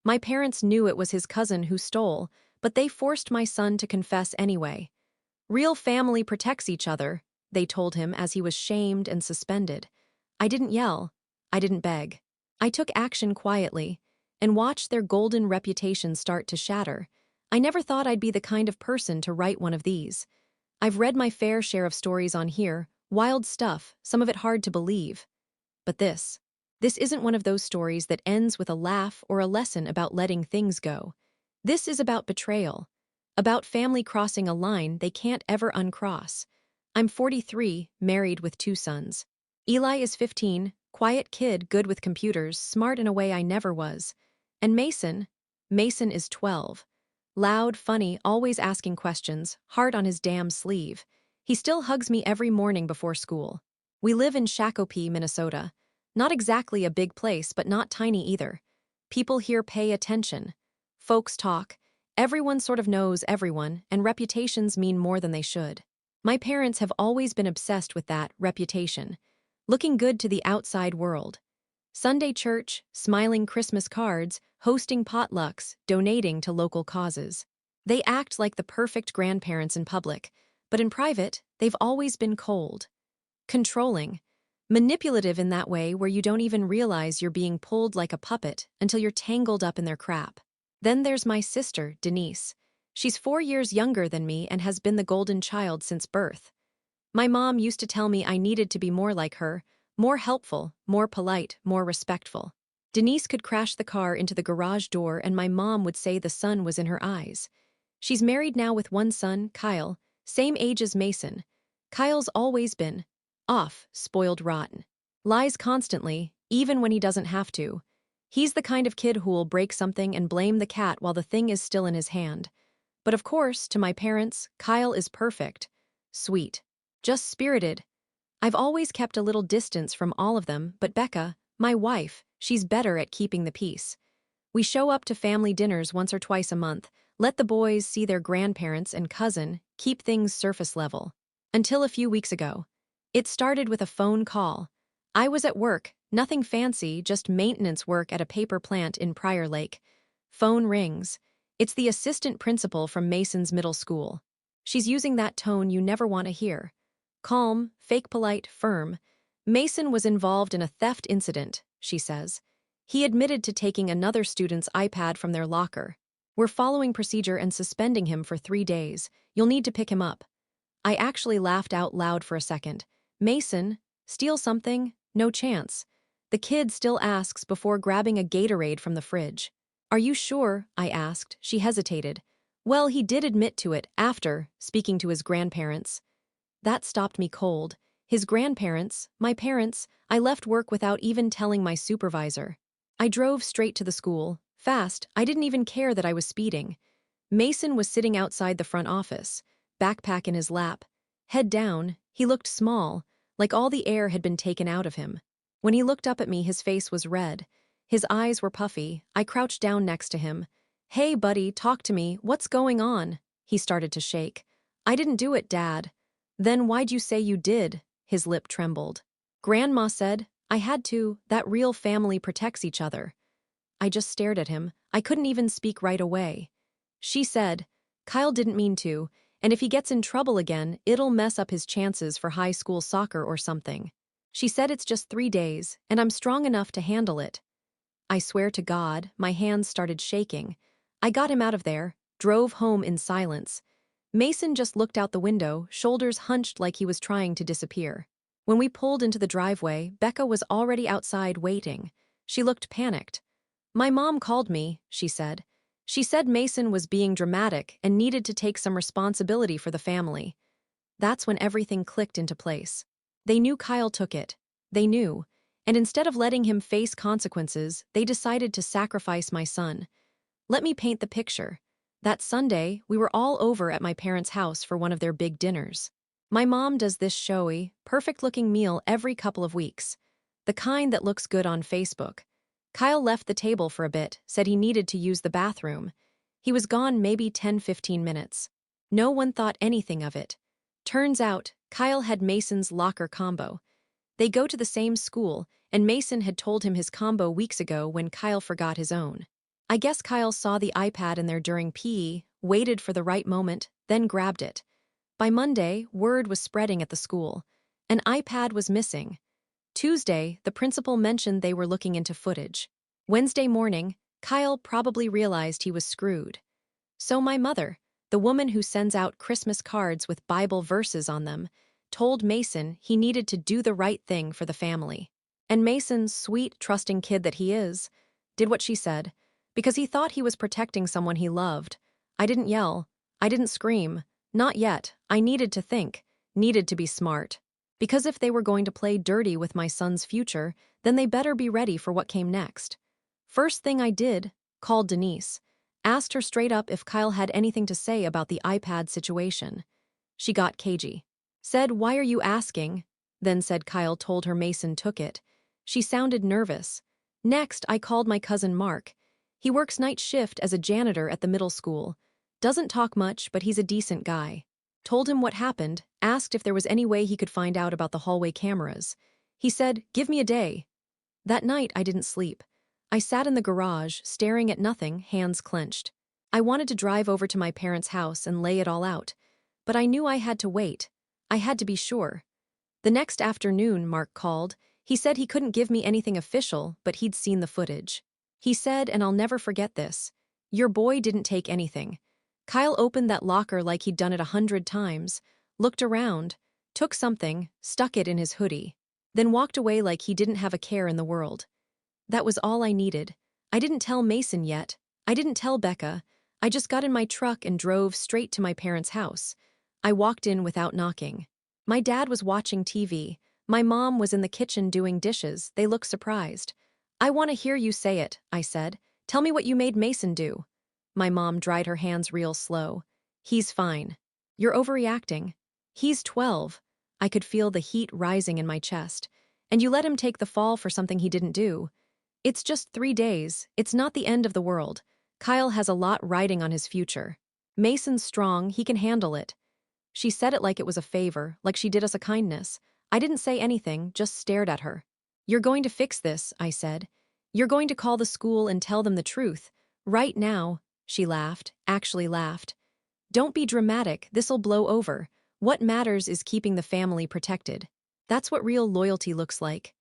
My parents knew it was his cousin who stole, but they forced my son to confess anyway. Real family protects each other, they told him as he was shamed and suspended. I didn't yell. I didn't beg. I took action quietly and watched their golden reputation start to shatter. I never thought I'd be the kind of person to write one of these. I've read my fair share of stories on here, wild stuff, some of it hard to believe. But this isn't one of those stories that ends with a laugh or a lesson about letting things go. This is about betrayal, about family crossing a line they can't ever uncross. I'm 43, married with 2 sons. Eli is 15, quiet kid, good with computers, smart in a way I never was. And Mason is 12. Loud, funny, always asking questions, heart on his damn sleeve. He still hugs me every morning before school. We live in Shakopee, Minnesota. Not exactly a big place, but not tiny either. People here pay attention. Folks talk. Everyone sort of knows everyone, and reputations mean more than they should. My parents have always been obsessed with that reputation. Looking good to the outside world. Sunday church, smiling Christmas cards, hosting potlucks, donating to local causes. They act like the perfect grandparents in public, but in private, they've always been cold. Controlling. Manipulative in that way where you don't even realize you're being pulled like a puppet until you're tangled up in their crap. Then there's my sister, Denise. She's 4 years younger than me and has been the golden child since birth. My mom used to tell me I needed to be more like her, more helpful, more polite, more respectful. Denise could crash the car into the garage door and my mom would say the sun was in her eyes. She's married now with 1 son, Kyle, same age as Mason. Kyle's always been off, spoiled rotten. Lies constantly, even when he doesn't have to. He's the kind of kid who'll break something and blame the cat while the thing is still in his hand. But of course, to my parents, Kyle is perfect. Sweet. Just spirited. I've always kept a little distance from all of them, but Becca, my wife, she's better at keeping the peace. We show up to family dinners once or twice a month, let the boys see their grandparents and cousin, keep things surface level. Until a few weeks ago. It started with a phone call. I was at work, nothing fancy, just maintenance work at a paper plant in Prior Lake. Phone rings. It's the assistant principal from Mason's middle school. She's using that tone you never want to hear. Calm, fake polite, firm. Mason was involved in a theft incident, she says. He admitted to taking another student's iPad from their locker. We're following procedure and suspending him for 3 days. You'll need to pick him up. I actually laughed out loud for a second. Mason, steal something? No chance. The kid still asks before grabbing a Gatorade from the fridge. Are you sure? I asked. She hesitated. Well, he did admit to it after speaking to his grandparents. That stopped me cold. His grandparents, my parents, I left work without even telling my supervisor. I drove straight to the school. Fast, I didn't even care that I was speeding. Mason was sitting outside the front office, backpack in his lap. Head down, he looked small, like all the air had been taken out of him. When he looked up at me, his face was red. His eyes were puffy. I crouched down next to him. Hey, buddy, talk to me. What's going on? He started to shake. I didn't do it, Dad. Then why'd you say you did? His lip trembled. Grandma said, I had to. That real family protects each other. I just stared at him. I couldn't even speak right away. She said, Kyle didn't mean to, and if he gets in trouble again, it'll mess up his chances for high school soccer or something. She said it's just 3 days, and I'm strong enough to handle it. I swear to God, my hands started shaking. I got him out of there, drove home in silence. Mason just looked out the window, shoulders hunched like he was trying to disappear. When we pulled into the driveway, Becca was already outside waiting. She looked panicked. My mom called me, she said. She said Mason was being dramatic and needed to take some responsibility for the family. That's when everything clicked into place. They knew Kyle took it. They knew. And instead of letting him face consequences, they decided to sacrifice my son. Let me paint the picture. That Sunday, we were all over at my parents' house for one of their big dinners. My mom does this showy, perfect-looking meal every couple of weeks. The kind that looks good on Facebook. Kyle left the table for a bit, said he needed to use the bathroom. He was gone maybe 10-15 minutes. No one thought anything of it. Turns out, Kyle had Mason's locker combo. They go to the same school, and Mason had told him his combo weeks ago when Kyle forgot his own. I guess Kyle saw the iPad in there during PE, waited for the right moment, then grabbed it. By Monday, word was spreading at the school. An iPad was missing. Tuesday, the principal mentioned they were looking into footage. Wednesday morning, Kyle probably realized he was screwed. So my mother, the woman who sends out Christmas cards with Bible verses on them, told Mason he needed to do the right thing for the family. And Mason, sweet, trusting kid that he is, did what she said, because he thought he was protecting someone he loved. I didn't yell. I didn't scream. Not yet. I needed to think. Needed to be smart. Because if they were going to play dirty with my son's future, then they better be ready for what came next. First thing I did, called Denise. Asked her straight up if Kyle had anything to say about the iPad situation. She got cagey. Said, "Why are you asking?" Then said Kyle told her Mason took it. She sounded nervous. Next, I called my cousin Mark. He works night shift as a janitor at the middle school. Doesn't talk much, but he's a decent guy. Told him what happened, asked if there was any way he could find out about the hallway cameras. He said, "Give me a day." That night, I didn't sleep. I sat in the garage, staring at nothing, hands clenched. I wanted to drive over to my parents' house and lay it all out. But I knew I had to wait. I had to be sure. The next afternoon, Mark called. He said he couldn't give me anything official, but he'd seen the footage. He said, and I'll never forget this, "Your boy didn't take anything." Kyle opened that locker like he'd done it 100 times, looked around, took something, stuck it in his hoodie, then walked away like he didn't have a care in the world. That was all I needed. I didn't tell Mason yet. I didn't tell Becca. I just got in my truck and drove straight to my parents' house. I walked in without knocking. My dad was watching TV. My mom was in the kitchen doing dishes. They looked surprised. "I want to hear you say it," I said. "Tell me what you made Mason do." My mom dried her hands real slow. "He's fine." "You're overreacting." "He's 12. I could feel the heat rising in my chest. "And you let him take the fall for something he didn't do." "It's just 3 days. It's not the end of the world. Kyle has a lot riding on his future. Mason's strong, he can handle it." She said it like it was a favor, like she did us a kindness. I didn't say anything, just stared at her. "You're going to fix this," I said. "You're going to call the school and tell them the truth. Right now." She laughed, actually laughed. "Don't be dramatic, this'll blow over. What matters is keeping the family protected. That's what real loyalty looks like."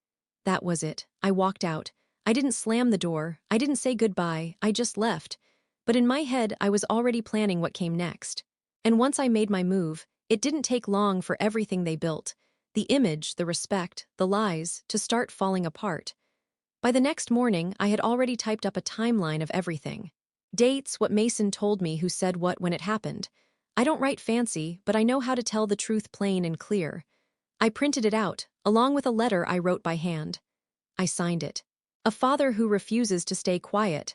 That was it. I walked out. I didn't slam the door. I didn't say goodbye. I just left. But in my head, I was already planning what came next. And once I made my move, it didn't take long for everything they built, the image, the respect, the lies, to start falling apart. By the next morning, I had already typed up a timeline of everything. Dates, what Mason told me, who said what when it happened. I don't write fancy, but I know how to tell the truth plain and clear. I printed it out, along with a letter I wrote by hand. I signed it. "A father who refuses to stay quiet."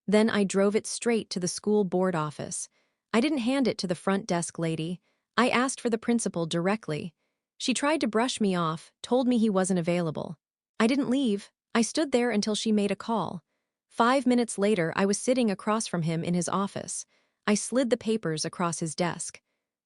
Then I drove it straight to the school board office. I didn't hand it to the front desk lady. I asked for the principal directly. She tried to brush me off, told me he wasn't available. I didn't leave. I stood there until she made a call. 5 minutes later, I was sitting across from him in his office. I slid the papers across his desk.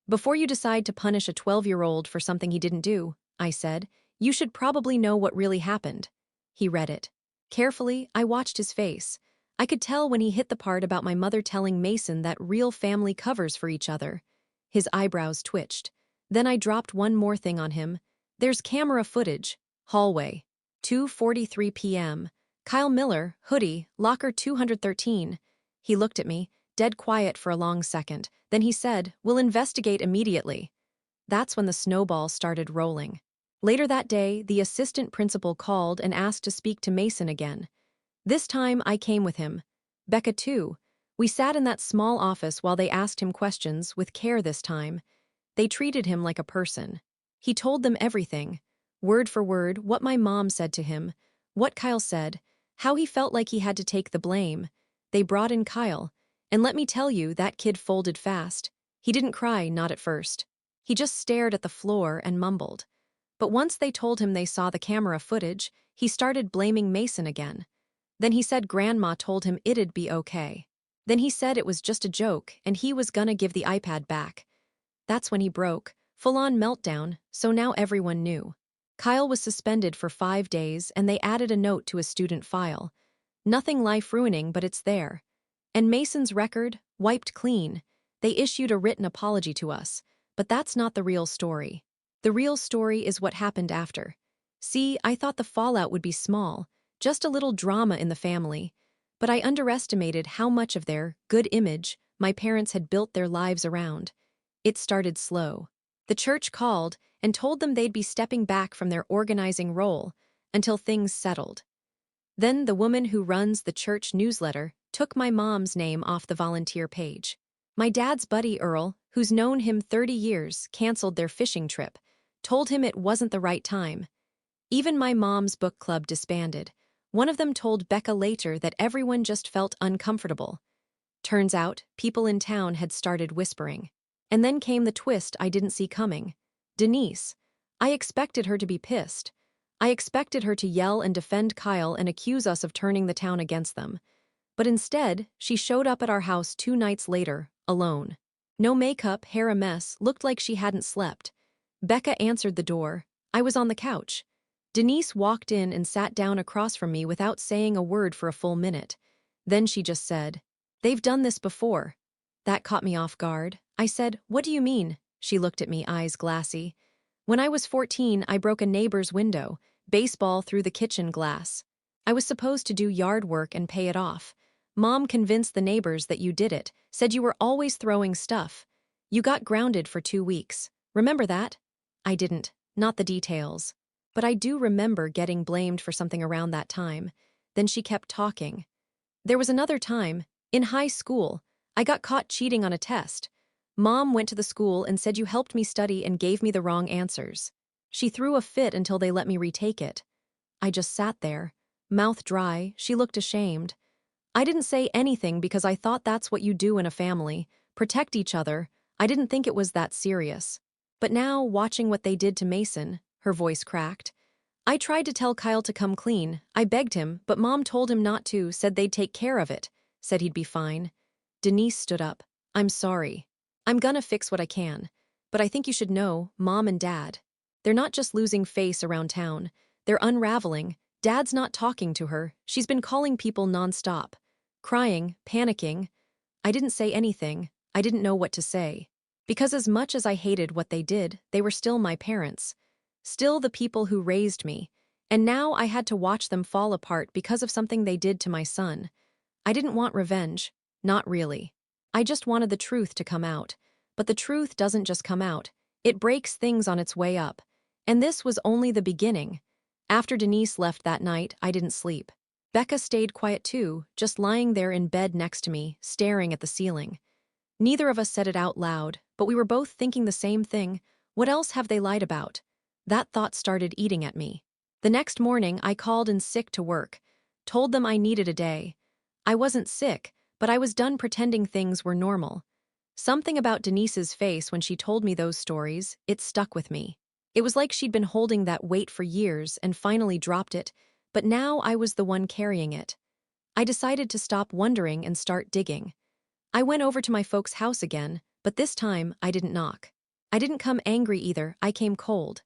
"Before you decide to punish a 12-year-old for something he didn't do," I said, "you should probably know what really happened." He read it. Carefully, I watched his face. I could tell when he hit the part about my mother telling Mason that real family covers for each other. His eyebrows twitched. Then I dropped one more thing on him. "There's camera footage. Hallway. 2:43 p.m. Kyle Miller, hoodie, locker 213. He looked at me, dead quiet for a long second. Then he said, "We'll investigate immediately." That's when the snowball started rolling. Later that day, the assistant principal called and asked to speak to Mason again. This time, I came with him. Becca, too. We sat in that small office while they asked him questions, with care this time. They treated him like a person. He told them everything, word for word, what my mom said to him, what Kyle said, how he felt like he had to take the blame. They brought in Kyle, and let me tell you, that kid folded fast. He didn't cry, not at first. He just stared at the floor and mumbled. But once they told him they saw the camera footage, he started blaming Mason again. Then he said Grandma told him it'd be okay. Then he said it was just a joke and he was gonna give the iPad back. That's when he broke, full-on meltdown, so now everyone knew. Kyle was suspended for 5 days and they added a note to his student file. Nothing life-ruining, but it's there. And Mason's record, wiped clean. They issued a written apology to us. But that's not the real story. The real story is what happened after. See, I thought the fallout would be small, just a little drama in the family. But I underestimated how much of their good image my parents had built their lives around. It started slow. The church called and told them they'd be stepping back from their organizing role until things settled. Then the woman who runs the church newsletter took my mom's name off the volunteer page. My dad's buddy Earl, who's known him 30 years, canceled their fishing trip, told him it wasn't the right time. Even my mom's book club disbanded. One of them told Becca later that everyone just felt uncomfortable. Turns out, people in town had started whispering. And then came the twist I didn't see coming. Denise. I expected her to be pissed. I expected her to yell and defend Kyle and accuse us of turning the town against them. But instead, she showed up at our house 2 nights later, alone. No makeup, hair a mess, looked like she hadn't slept. Becca answered the door. I was on the couch. Denise walked in and sat down across from me without saying a word for a full minute. Then she just said, "They've done this before." That caught me off guard. I said, "What do you mean?" She looked at me, eyes glassy. "When I was 14, I broke a neighbor's window, baseball through the kitchen glass. I was supposed to do yard work and pay it off. Mom convinced the neighbors that you did it, said you were always throwing stuff. You got grounded for 2 weeks. Remember that?" I didn't, not the details. But I do remember getting blamed for something around that time. Then she kept talking. There was another time, in high school, I got caught cheating on a test. Mom went to the school and said you helped me study and gave me the wrong answers. She threw a fit until they let me retake it. I just sat there, mouth dry. She looked ashamed. I didn't say anything because I thought that's what you do in a family, protect each other. I didn't think it was that serious. But now, watching what they did to Mason, her voice cracked. I tried to tell Kyle to come clean. I begged him, but Mom told him not to, said they'd take care of it, said he'd be fine. Denise stood up. "I'm sorry. I'm gonna fix what I can. But I think you should know, Mom and Dad. They're not just losing face around town. They're unraveling. Dad's not talking to her. She's been calling people nonstop. Crying, panicking." I didn't say anything. I didn't know what to say. Because as much as I hated what they did, they were still my parents. Still the people who raised me. And now I had to watch them fall apart because of something they did to my son. I didn't want revenge. Not really. I just wanted the truth to come out. But the truth doesn't just come out. It breaks things on its way up. And this was only the beginning. After Denise left that night, I didn't sleep. Becca stayed quiet too, just lying there in bed next to me, staring at the ceiling. Neither of us said it out loud, but we were both thinking the same thing. What else have they lied about? That thought started eating at me. The next morning, I called in sick to work. Told them I needed a day. I wasn't sick, but I was done pretending things were normal. Something about Denise's face when she told me those stories, it stuck with me. It was like she'd been holding that weight for years and finally dropped it, but now I was the one carrying it. I decided to stop wondering and start digging. I went over to my folks' house again, but this time I didn't knock. I didn't come angry either, I came cold.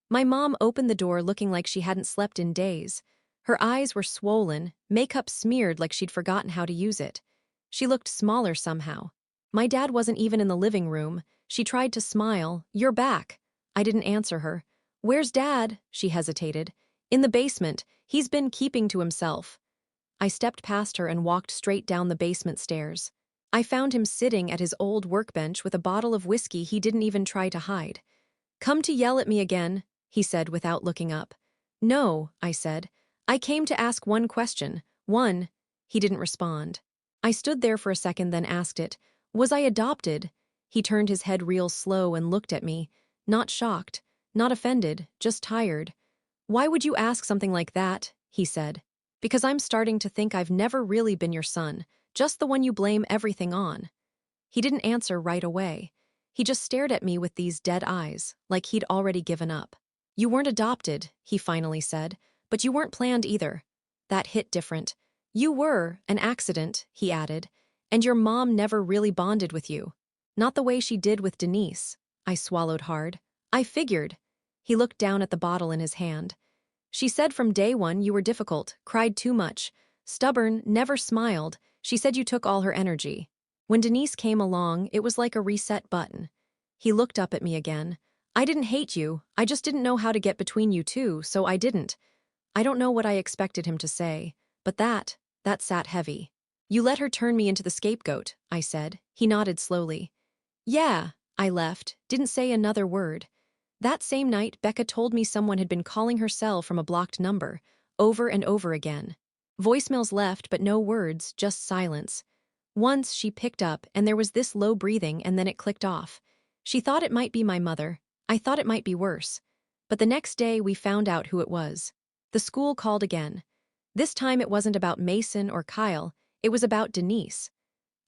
My mom opened the door looking like she hadn't slept in days. Her eyes were swollen, makeup smeared like she'd forgotten how to use it. She looked smaller somehow. My dad wasn't even in the living room. She tried to smile. "You're back." I didn't answer her. "Where's Dad?" She hesitated. "In the basement. He's been keeping to himself." I stepped past her and walked straight down the basement stairs. I found him sitting at his old workbench with a bottle of whiskey he didn't even try to hide. "Come to yell at me again," he said without looking up. "No," I said. "I came to ask one question. One." He didn't respond. I stood there for a second, then asked it. "Was I adopted?" He turned his head real slow and looked at me. Not shocked, not offended, just tired. "Why would you ask something like that?" he said. "Because I'm starting to think I've never really been your son, just the one you blame everything on." He didn't answer right away. He just stared at me with these dead eyes, like he'd already given up. "You weren't adopted," he finally said, "but you weren't planned either." That hit different. "You were an accident," he added, "and your mom never really bonded with you. Not the way she did with Denise." I swallowed hard. "I figured." He looked down at the bottle in his hand. "She said from day one you were difficult, cried too much, stubborn, never smiled. She said you took all her energy. When Denise came along, it was like a reset button. He looked up at me again. I didn't hate you, I just didn't know how to get between you two, so I didn't. I don't know what I expected him to say, but that sat heavy. You let her turn me into the scapegoat, I said. He nodded slowly. Yeah, I left, didn't say another word. That same night, Becca told me someone had been calling her cell from a blocked number, over and over again. Voicemails left, but no words, just silence. Once she picked up, and there was this low breathing, and then it clicked off. She thought it might be my mother. I thought it might be worse. But the next day, we found out who it was. The school called again. This time it wasn't about Mason or Kyle, it was about Denise.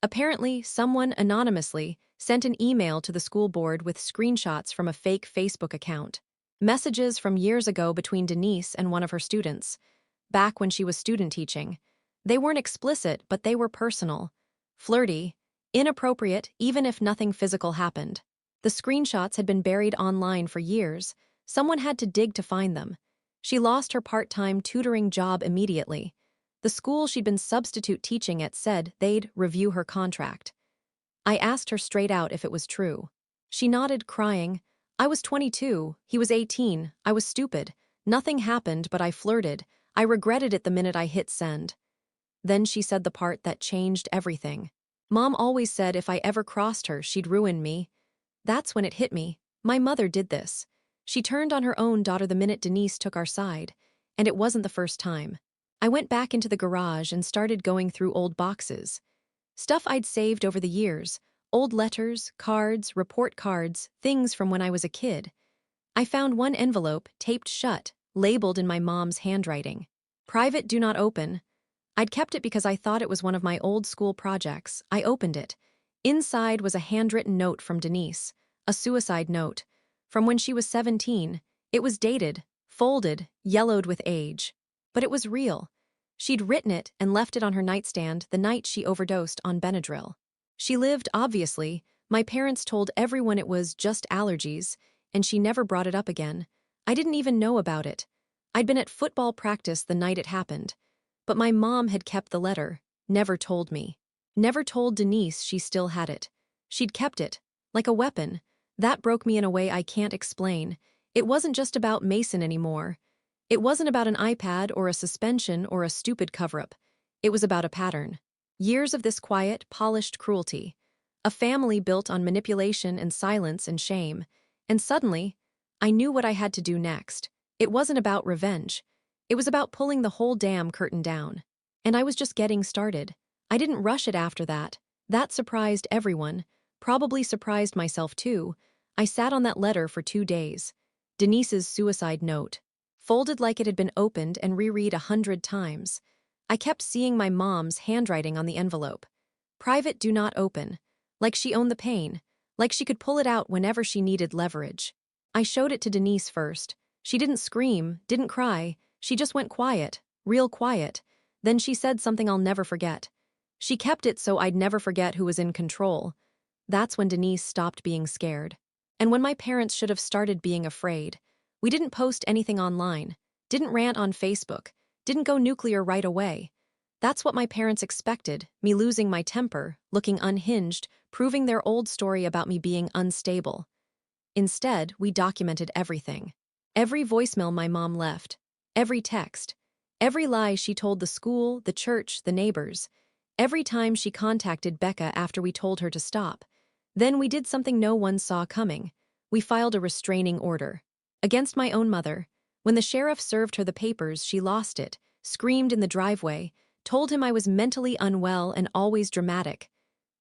Apparently, someone anonymously sent an email to the school board with screenshots from a fake Facebook account. Messages from years ago between Denise and one of her students, back when she was student teaching. They weren't explicit, but they were personal. Flirty, inappropriate, even if nothing physical happened. The screenshots had been buried online for years. Someone had to dig to find them. She lost her part-time tutoring job immediately. The school she'd been substitute teaching at said they'd review her contract. I asked her straight out if it was true. She nodded, crying. I was 22, he was 18, I was stupid. Nothing happened, but I flirted. I regretted it the minute I hit send. Then she said the part that changed everything. Mom always said if I ever crossed her, she'd ruin me. That's when it hit me. My mother did this. She turned on her own daughter the minute Denise took our side. And it wasn't the first time. I went back into the garage and started going through old boxes. Stuff I'd saved over the years, old letters, cards, report cards, things from when I was a kid. I found one envelope, taped shut, labeled in my mom's handwriting. Private, do not open. I'd kept it because I thought it was one of my old school projects. I opened it. Inside was a handwritten note from Denise, a suicide note. From when she was 17, it was dated, folded, yellowed with age. But it was real. She'd written it and left it on her nightstand the night she overdosed on Benadryl. She lived, obviously. My parents told everyone it was just allergies, and she never brought it up again. I didn't even know about it. I'd been at football practice the night it happened. But my mom had kept the letter, never told me. Never told Denise she still had it. She'd kept it, like a weapon. That broke me in a way I can't explain. It wasn't just about Mason anymore. It wasn't about an iPad or a suspension or a stupid cover-up. It was about a pattern. Years of this quiet, polished cruelty. A family built on manipulation and silence and shame. And suddenly, I knew what I had to do next. It wasn't about revenge. It was about pulling the whole damn curtain down. And I was just getting started. I didn't rush it after that. That surprised everyone. Probably surprised myself too. I sat on that letter for 2 days. Denise's suicide note. Folded like it had been opened and reread 100 times. I kept seeing my mom's handwriting on the envelope. Private, do not open. Like she owned the pain. Like she could pull it out whenever she needed leverage. I showed it to Denise first. She didn't scream, didn't cry. She just went quiet, real quiet. Then she said something I'll never forget. She kept it so I'd never forget who was in control. That's when Denise stopped being scared. And when my parents should have started being afraid. We didn't post anything online, didn't rant on Facebook, didn't go nuclear right away. That's what my parents expected, me losing my temper, looking unhinged, proving their old story about me being unstable. Instead, we documented everything. Every voicemail my mom left, every text, every lie she told the school, the church, the neighbors, every time she contacted Becca after we told her to stop. Then we did something no one saw coming. We filed a restraining order. Against my own mother. When the sheriff served her the papers, she lost it, screamed in the driveway, told him I was mentally unwell and always dramatic.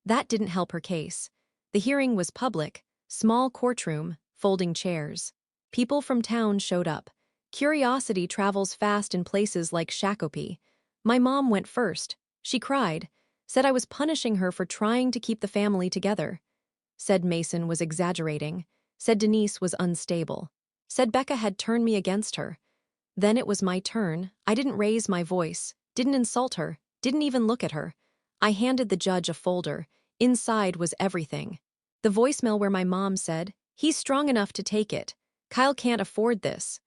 That didn't help her case. The hearing was public, small courtroom, folding chairs. People from town showed up. Curiosity travels fast in places like Shakopee. My mom went first. She cried, said I was punishing her for trying to keep the family together. Said Mason was exaggerating, said Denise was unstable. Said Becca had turned me against her. Then it was my turn. I didn't raise my voice, didn't insult her, didn't even look at her. I handed the judge a folder. Inside was everything. The voicemail where my mom said, "He's strong enough to take it. Kyle can't afford this."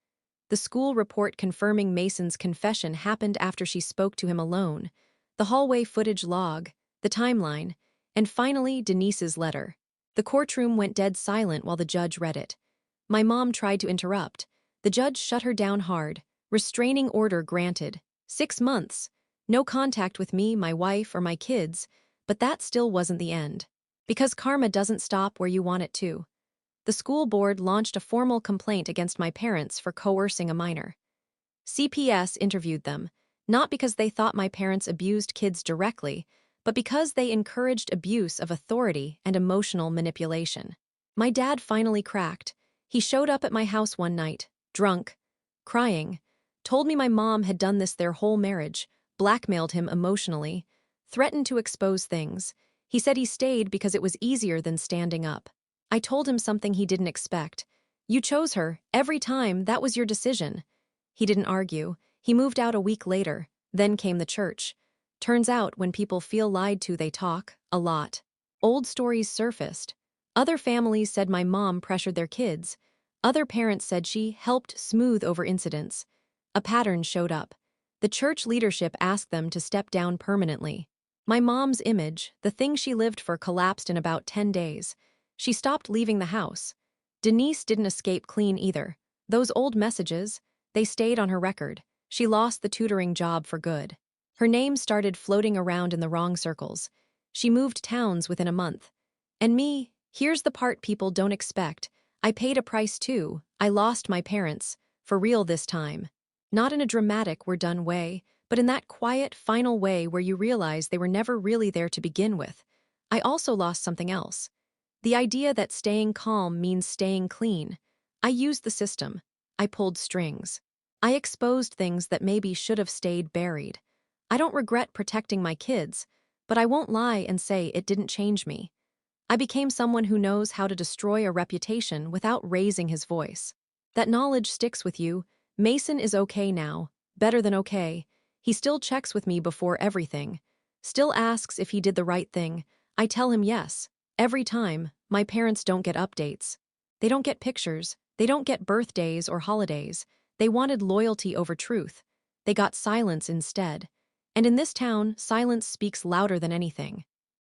The school report confirming Mason's confession happened after she spoke to him alone. the hallway footage log, the timeline, and finally Denise's letter. The courtroom went dead silent while the judge read it. My mom tried to interrupt. The judge shut her down hard. Restraining order granted. 6 months. No contact with me, my wife, or my kids, but that still wasn't the end. Because karma doesn't stop where you want it to. The school board launched a formal complaint against my parents for coercing a minor. CPS interviewed them, not because they thought my parents abused kids directly, but because they encouraged abuse of authority and emotional manipulation. My dad finally cracked. He showed up at my house one night, drunk, crying, told me my mom had done this their whole marriage, blackmailed him emotionally, threatened to expose things. He said he stayed because it was easier than standing up. I told him something he didn't expect. You chose her, every time, that was your decision. He didn't argue. He moved out a week later. Then came the church. Turns out, when people feel lied to, they talk, a lot. Old stories surfaced. Other families said my mom pressured their kids. Other parents said she helped smooth over incidents. A pattern showed up. The church leadership asked them to step down permanently. My mom's image, the thing she lived for, collapsed in about 10 days. She stopped leaving the house. Denise didn't escape clean either. Those old messages, they stayed on her record. She lost the tutoring job for good. Her name started floating around in the wrong circles. She moved towns within a month. And me, here's the part people don't expect. I paid a price too. I lost my parents. For real this time. Not in a dramatic we're done way, but in that quiet, final way where you realize they were never really there to begin with. I also lost something else. The idea that staying calm means staying clean. I used the system. I pulled strings. I exposed things that maybe should have stayed buried. I don't regret protecting my kids, but I won't lie and say it didn't change me. I became someone who knows how to destroy a reputation without raising his voice. That knowledge sticks with you. Mason is okay now, better than okay. He still checks with me before everything. Still asks if he did the right thing. I tell him yes. Every time. My parents don't get updates. They don't get pictures. They don't get birthdays or holidays. They wanted loyalty over truth. They got silence instead. And in this town, silence speaks louder than anything.